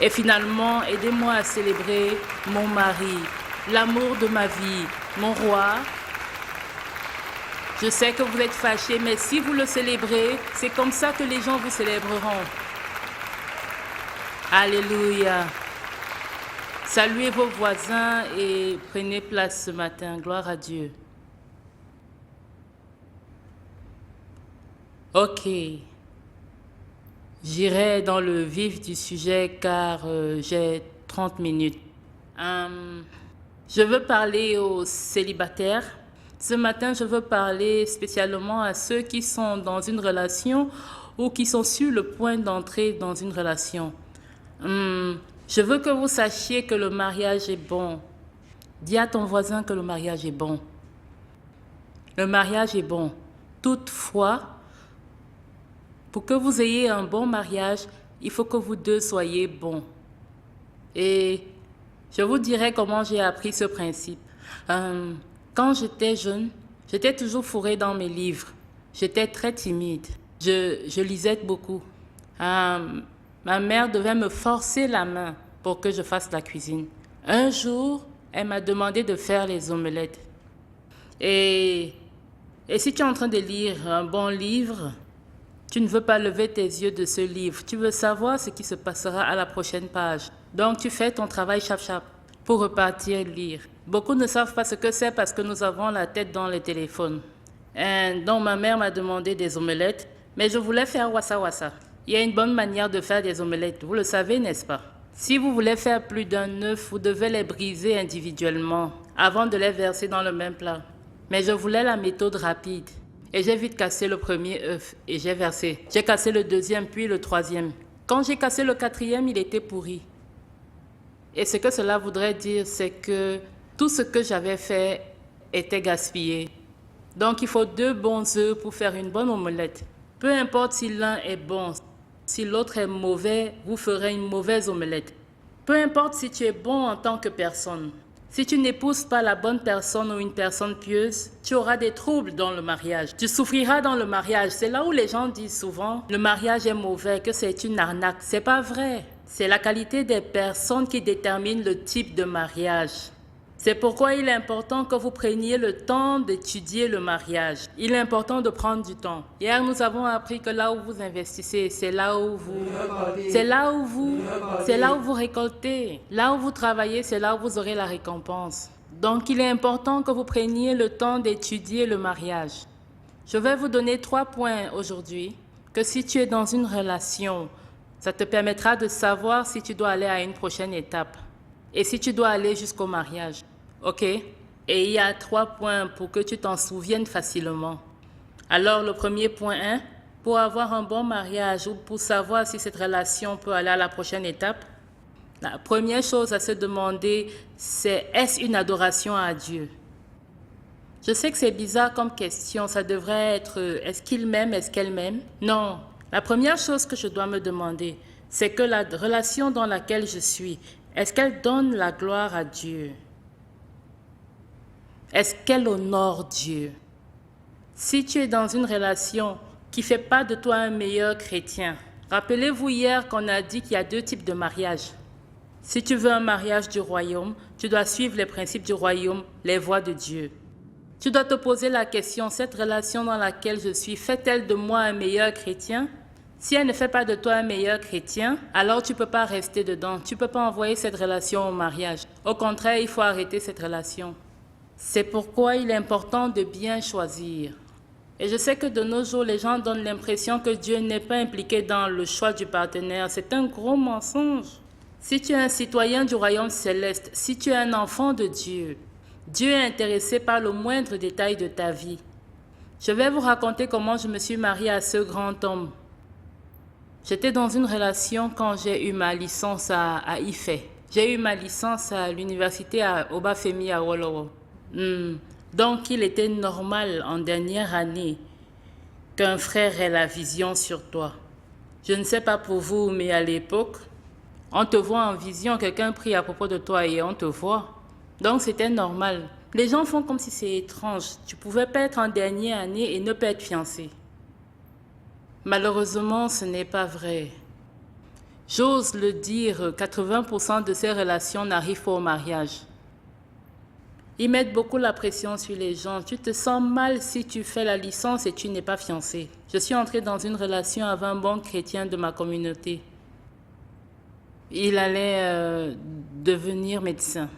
Et finalement, aidez-moi à célébrer mon mari, l'amour de ma vie, mon roi. Je sais que vous êtes fâchés, mais si vous le célébrez, c'est comme ça que les gens vous célébreront. Alléluia. Saluez vos voisins et prenez place ce matin. Gloire à Dieu. Ok. J'irai dans le vif du sujet car j'ai 30 minutes. Je veux parler aux célibataires. Ce matin, je veux parler spécialement à ceux qui sont dans une relation ou qui sont sur le point d'entrer dans une relation. Je veux que vous sachiez que le mariage est bon. Dis à ton voisin que le mariage est bon. Le mariage est bon. Toutefois, pour que vous ayez un bon mariage, il faut que vous deux soyez bons. Et je vous dirai comment j'ai appris ce principe. Quand j'étais jeune, j'étais toujours fourrée dans mes livres. J'étais très timide. Je lisais beaucoup. Ma mère devait me forcer la main pour que je fasse la cuisine. Un jour, elle m'a demandé de faire les omelettes. Et si tu es en train de lire un bon livre, tu ne veux pas lever tes yeux de ce livre. Tu veux savoir ce qui se passera à la prochaine page. Donc, tu fais ton travail chap-chap pour repartir lire. Beaucoup ne savent pas ce que c'est parce que nous avons la tête dans les téléphones. Donc, ma mère m'a demandé des omelettes, mais je voulais faire wassa-wassa. Il y a une bonne manière de faire des omelettes, vous le savez, n'est-ce pas? Si vous voulez faire plus d'un œuf, vous devez les briser individuellement avant de les verser dans le même plat. Mais je voulais la méthode rapide. Et j'ai vite cassé le premier œuf et j'ai versé. J'ai cassé le deuxième, puis le troisième. Quand j'ai cassé le quatrième, il était pourri. Et ce que cela voudrait dire, c'est que tout ce que j'avais fait était gaspillé. Donc il faut 2 bons œufs pour faire une bonne omelette. Peu importe si l'un est bon, si l'autre est mauvais, vous ferez une mauvaise omelette. Peu importe si tu es bon en tant que personne. Si tu n'épouses pas la bonne personne ou une personne pieuse, tu auras des troubles dans le mariage. Tu souffriras dans le mariage. C'est là où les gens disent souvent, le mariage est mauvais, que c'est une arnaque. C'est pas vrai. C'est la qualité des personnes qui détermine le type de mariage. C'est pourquoi il est important que vous preniez le temps d'étudier le mariage. Il est important de prendre du temps. Hier, nous avons appris que là où vous investissez, c'est là où vous récoltez. Là où vous travaillez, c'est là où vous aurez la récompense. Donc, il est important que vous preniez le temps d'étudier le mariage. Je vais vous donner 3 points aujourd'hui, que si tu es dans une relation, ça te permettra de savoir si tu dois aller à une prochaine étape et si tu dois aller jusqu'au mariage. OK? Et il y a 3 points pour que tu t'en souviennes facilement. Alors, le premier point 1, pour avoir un bon mariage ou pour savoir si cette relation peut aller à la prochaine étape, la première chose à se demander, c'est est-ce une adoration à Dieu? Je sais que c'est bizarre comme question, ça devrait être est-ce qu'il m'aime, est-ce qu'elle m'aime? Non, la première chose que je dois me demander, c'est que la relation dans laquelle je suis, est-ce qu'elle donne la gloire à Dieu? Est-ce qu'elle honore Dieu? Si tu es dans une relation qui ne fait pas de toi un meilleur chrétien, rappelez-vous hier qu'on a dit qu'il y a 2 types de mariage. Si tu veux un mariage du royaume, tu dois suivre les principes du royaume, les voies de Dieu. Tu dois te poser la question, cette relation dans laquelle je suis, fait-elle de moi un meilleur chrétien? Si elle ne fait pas de toi un meilleur chrétien, alors tu ne peux pas rester dedans. Tu ne peux pas envoyer cette relation au mariage. Au contraire, il faut arrêter cette relation. C'est pourquoi il est important de bien choisir. Et je sais que de nos jours, les gens donnent l'impression que Dieu n'est pas impliqué dans le choix du partenaire. C'est un gros mensonge. Si tu es un citoyen du royaume céleste, si tu es un enfant de Dieu, Dieu est intéressé par le moindre détail de ta vie. Je vais vous raconter comment je me suis mariée à ce grand homme. J'étais dans une relation quand j'ai eu ma licence à IFE. J'ai eu ma licence à l'université à Obafemi à Wolowo. Donc, il était normal en dernière année qu'un frère ait la vision sur toi. Je ne sais pas pour vous, mais à l'époque, on te voit en vision, quelqu'un prie à propos de toi et on te voit. Donc, c'était normal. Les gens font comme si c'est étrange. Tu pouvais pas être en dernière année et ne pas être fiancé. Malheureusement, ce n'est pas vrai. J'ose le dire, 80% de ces relations n'arrivent pas au mariage. Ils mettent beaucoup la pression sur les gens. Tu te sens mal si tu fais la licence et tu n'es pas fiancé. Je suis entrée dans une relation avec un bon chrétien de ma communauté. Il allait devenir médecin.